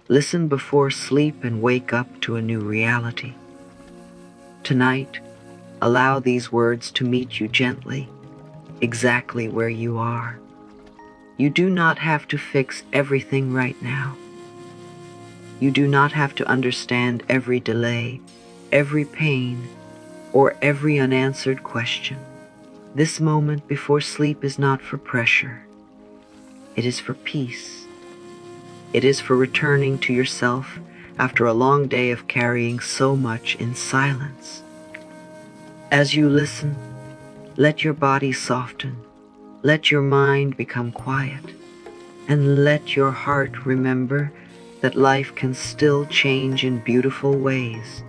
Listen before sleep and wake up to a new reality. Tonight, allow these words to meet you gently, exactly where you are. You do not have to fix everything right now. You do not have to understand every delay, every pain, or every unanswered question. This moment before sleep is not for pressure. It is for peace. It is for returning to yourself after a long day of carrying so much in silence. As you listen, let your body soften, let your mind become quiet, and let your heart remember that life can still change in beautiful ways.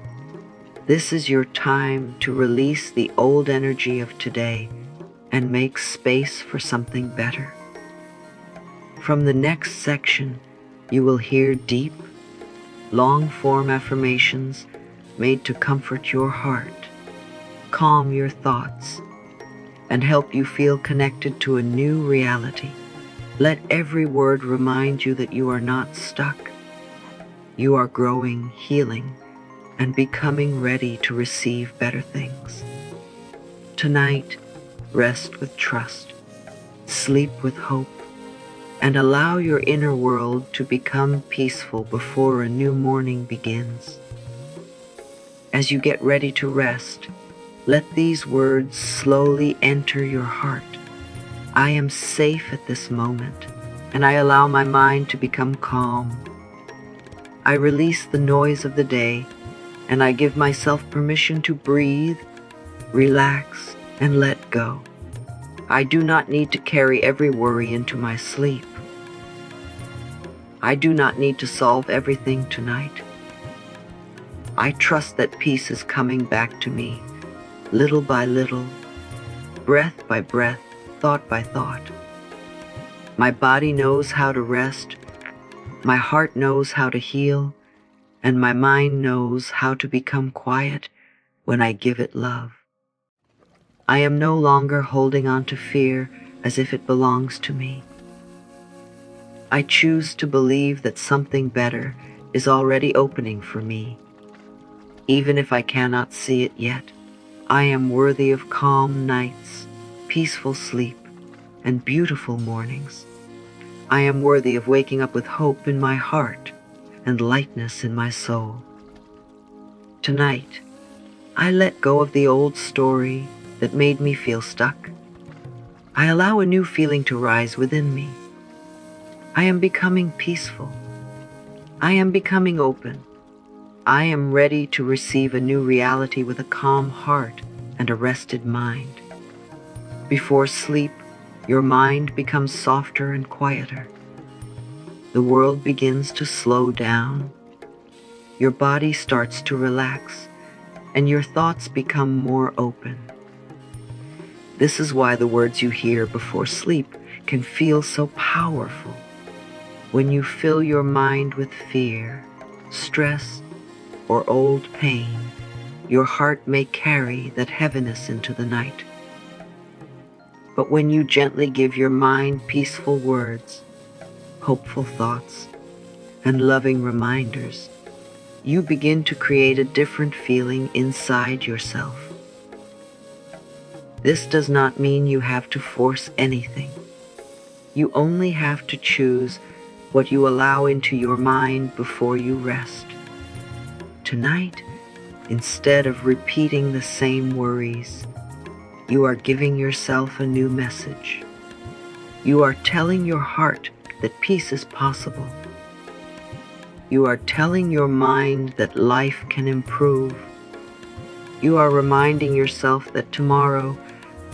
This is your time to release the old energy of today and make space for something better. From the next section, you will hear deep, long-form affirmations made to comfort your heart, calm your thoughts, and help you feel connected to a new reality. Let every word remind you that you are not stuck. You are growing, healing, and becoming ready to receive better things. Tonight, rest with trust, sleep with hope, and allow your inner world to become peaceful before a new morning begins. As you get ready to rest, let these words slowly enter your heart. I am safe at this moment, and I allow my mind to become calm. I release the noise of the day, and I give myself permission to breathe, relax, and let go. I do not need to carry every worry into my sleep. I do not need to solve everything tonight. I trust that peace is coming back to me, little by little, breath by breath, thought by thought. My body knows how to rest, my heart knows how to heal, and my mind knows how to become quiet when I give it love. I am no longer holding on to fear as if it belongs to me. I choose to believe that something better is already opening for me. Even if I cannot see it yet, I am worthy of calm nights, peaceful sleep, and beautiful mornings. I am worthy of waking up with hope in my heart and lightness in my soul. Tonight, I let go of the old story that made me feel stuck. I allow a new feeling to rise within me. I am becoming peaceful. I am becoming open. I am ready to receive a new reality with a calm heart and a rested mind. Before sleep, your mind becomes softer and quieter. The world begins to slow down. Your body starts to relax, and your thoughts become more open. This is why the words you hear before sleep can feel so powerful. When you fill your mind with fear, stress, or old pain, your heart may carry that heaviness into the night. But when you gently give your mind peaceful words, hopeful thoughts, and loving reminders, you begin to create a different feeling inside yourself. This does not mean you have to force anything. You only have to choose what you allow into your mind before you rest. Tonight, instead of repeating the same worries, you are giving yourself a new message. You are telling your heart that peace is possible. You are telling your mind that life can improve. You are reminding yourself that tomorrow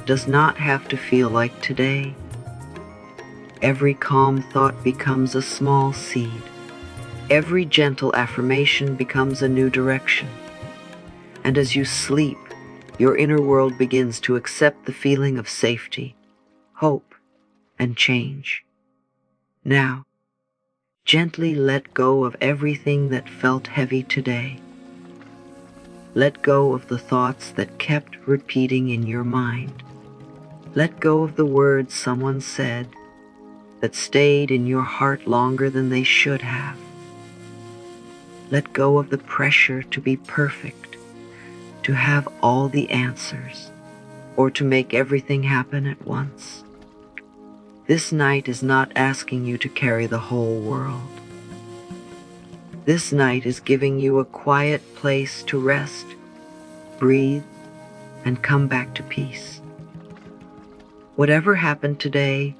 does not have to feel like today. Every calm thought becomes a small seed. Every gentle affirmation becomes a new direction. And as you sleep, your inner world begins to accept the feeling of safety, hope, and change. Now, gently let go of everything that felt heavy today. Let go of the thoughts that kept repeating in your mind. Let go of the words someone said that stayed in your heart longer than they should have. Let go of the pressure to be perfect, to have all the answers, or to make everything happen at once. This night is not asking you to carry the whole world. This night is giving you a quiet place to rest, breathe, and come back to peace. Whatever happened today,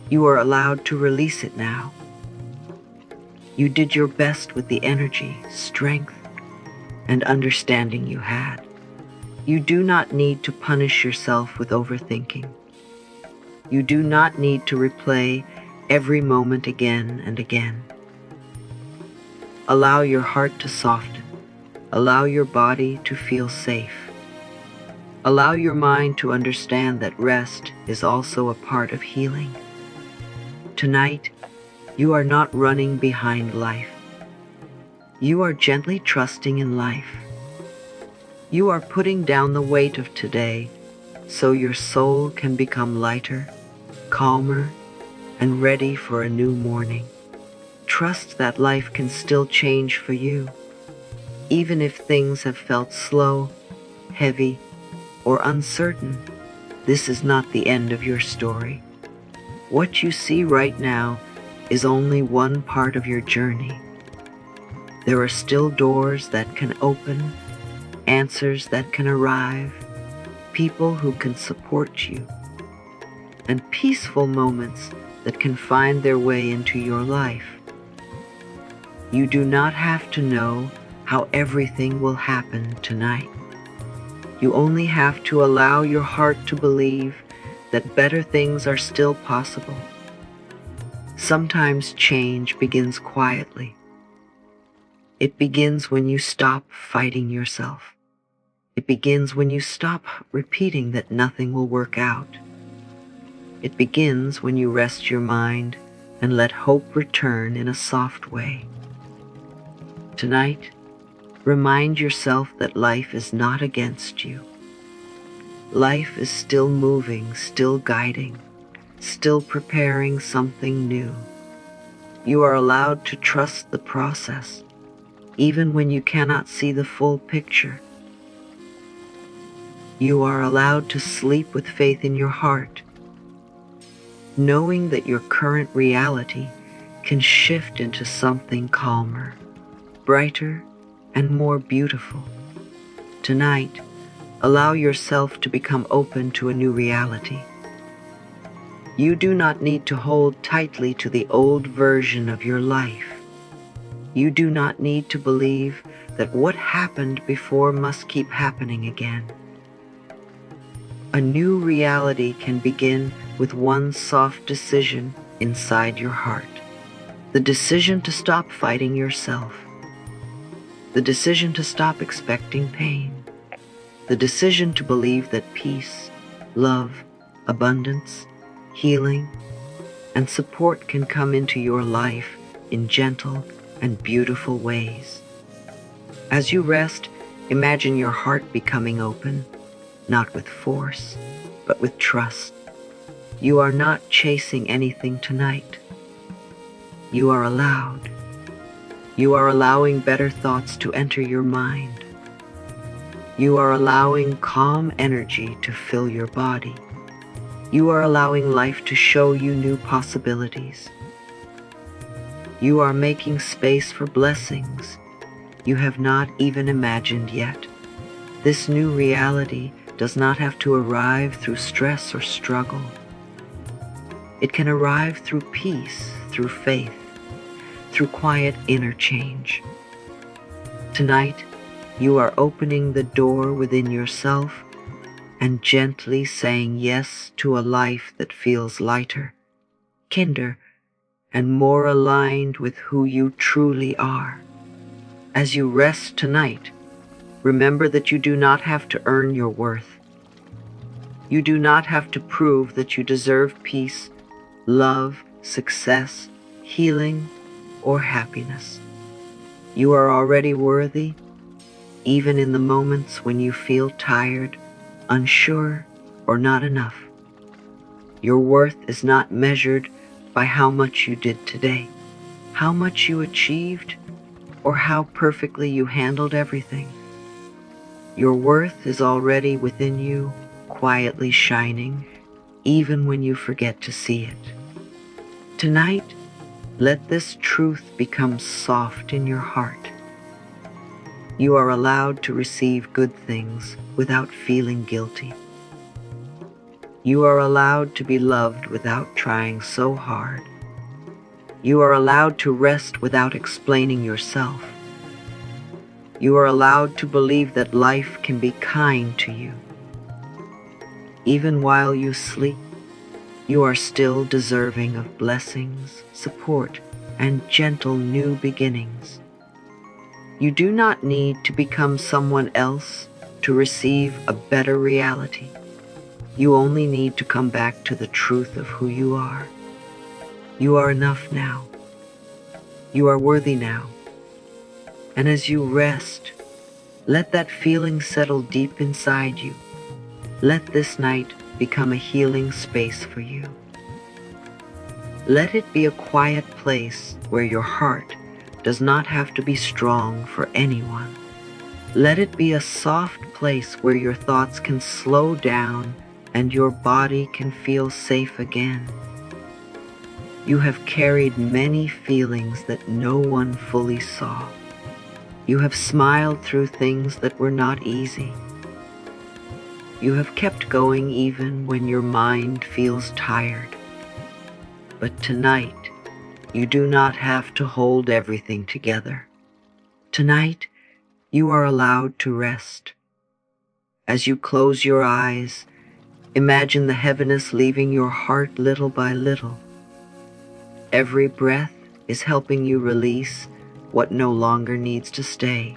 you are allowed to release it now. You did your best with the energy, strength, and understanding you had. You do not need to punish yourself with overthinking. You do not need to replay every moment again and again. Allow your heart to soften. Allow your body to feel safe. Allow your mind to understand that rest is also a part of healing. Tonight, you are not running behind life. You are gently trusting in life. You are putting down the weight of today so your soul can become lighter, calmer, and ready for a new morning. Trust that life can still change for you, even if things have felt slow, heavy, or uncertain. This is not the end of your story. What you see right now is only one part of your journey. There are still doors that can open, answers that can arrive, people who can support you, and peaceful moments that can find their way into your life. You do not have to know how everything will happen tonight. You only have to allow your heart to believe that better things are still possible. Sometimes change begins quietly. It begins when you stop fighting yourself. It begins when you stop repeating that nothing will work out. It begins when you rest your mind and let hope return in a soft way. Tonight, remind yourself that life is not against you. Life is still moving, still guiding, still preparing something new. You are allowed to trust the process, even when you cannot see the full picture. You are allowed to sleep with faith in your heart, knowing that your current reality can shift into something calmer, brighter, and more beautiful. Tonight, allow yourself to become open to a new reality. You do not need to hold tightly to the old version of your life. You do not need to believe that what happened before must keep happening again. A new reality can begin with one soft decision inside your heart. The decision to stop fighting yourself. The decision to stop expecting pain. The decision to believe that peace, love, abundance, healing, and support can come into your life in gentle and beautiful ways. As you rest, imagine your heart becoming open, not with force, but with trust. You are not chasing anything tonight. You are allowed. You are allowing better thoughts to enter your mind. You are allowing calm energy to fill your body. You are allowing life to show you new possibilities. You are making space for blessings you have not even imagined yet. This new reality does not have to arrive through stress or struggle. It can arrive through peace, through faith, through quiet inner change. Tonight, you are opening the door within yourself and gently saying yes to a life that feels lighter, kinder, and more aligned with who you truly are. As you rest tonight, remember that you do not have to earn your worth. You do not have to prove that you deserve peace, love, success, healing, or happiness. You are already worthy, even in the moments when you feel tired, unsure, or not enough. Your worth is not measured by how much you did today, how much you achieved, or how perfectly you handled everything. Your worth is already within you, quietly shining, even when you forget to see it. Tonight, let this truth become soft in your heart. You are allowed to receive good things without feeling guilty. You are allowed to be loved without trying so hard. You are allowed to rest without explaining yourself. You are allowed to believe that life can be kind to you. Even while you sleep, you are still deserving of blessings, support, and gentle new beginnings. You do not need to become someone else to receive a better reality. You only need to come back to the truth of who you are. You are enough now. You are worthy now. And as you rest, let that feeling settle deep inside you. Let this night become a healing space for you. Let it be a quiet place where your heart does not have to be strong for anyone. Let it be a soft place where your thoughts can slow down and your body can feel safe again. You have carried many feelings that no one fully saw. You have smiled through things that were not easy. You have kept going even when your mind feels tired. But tonight, you do not have to hold everything together. Tonight, you are allowed to rest. As you close your eyes, imagine the heaviness leaving your heart little by little. Every breath is helping you release what no longer needs to stay.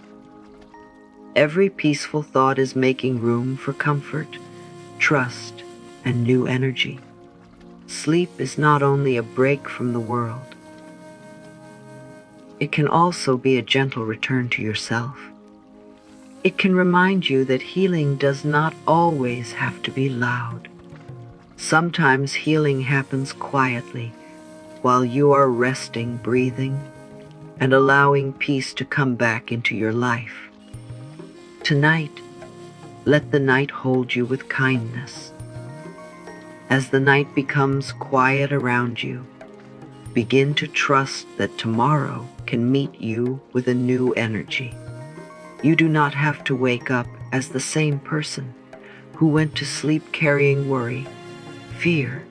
Every peaceful thought is making room for comfort, trust, and new energy. Sleep is not only a break from the world, it can also be a gentle return to yourself. It can remind you that healing does not always have to be loud. Sometimes healing happens quietly while you are resting, breathing, and allowing peace to come back into your life. Tonight, let the night hold you with kindness. As the night becomes quiet around you, begin to trust that tomorrow can meet you with a new energy. You do not have to wake up as the same person who went to sleep carrying worry, fear,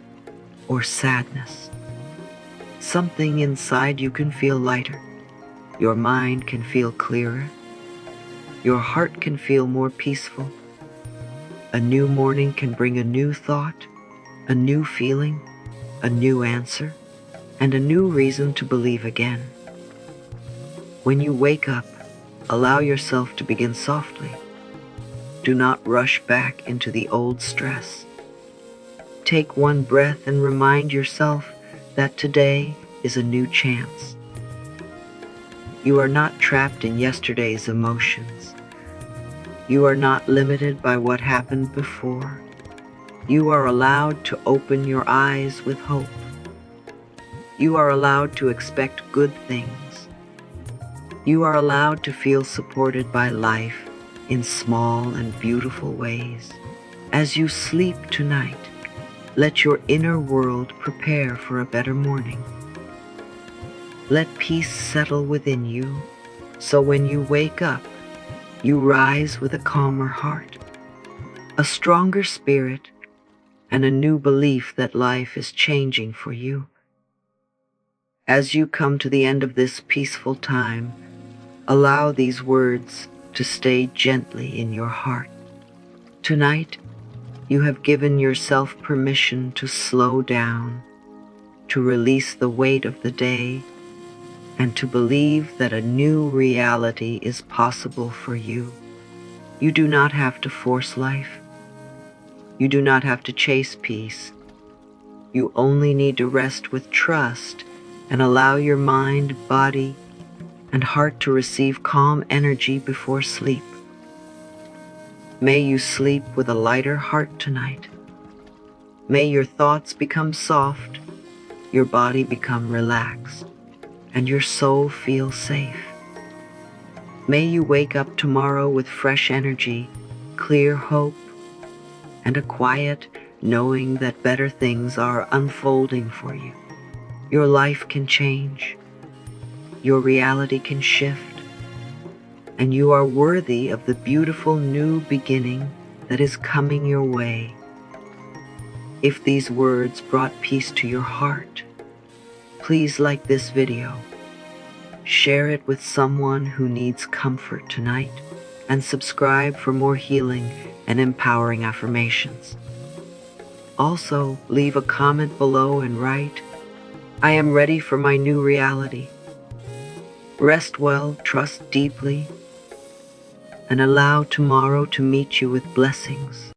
or sadness. Something inside you can feel lighter. Your mind can feel clearer. Your heart can feel more peaceful. A new morning can bring a new thought, a new feeling, a new answer, and a new reason to believe again. When you wake up, allow yourself to begin softly. Do not rush back into the old stress. Take one breath and remind yourself that today is a new chance. You are not trapped in yesterday's emotions. You are not limited by what happened before. You are allowed to open your eyes with hope. You are allowed to expect good things. You are allowed to feel supported by life in small and beautiful ways. As you sleep tonight, let your inner world prepare for a better morning. Let peace settle within you, so when you wake up, you rise with a calmer heart, a stronger spirit, and a new belief that life is changing for you. As you come to the end of this peaceful time, allow these words to stay gently in your heart. Tonight, you have given yourself permission to slow down, to release the weight of the day, and to believe that a new reality is possible for you. You do not have to force life. You do not have to chase peace. You only need to rest with trust and allow your mind, body, and heart to receive calm energy before sleep. May you sleep with a lighter heart tonight. May your thoughts become soft, your body become relaxed, and your soul feel safe. May you wake up tomorrow with fresh energy, clear hope, and a quiet knowing that better things are unfolding for you. Your life can change, your reality can shift, and you are worthy of the beautiful new beginning that is coming your way. If these words brought peace to your heart, please like this video, share it with someone who needs comfort tonight, and subscribe for more healing and empowering affirmations. Also, leave a comment below and write, "I am ready for my new reality." Rest well, trust deeply, and allow tomorrow to meet you with blessings.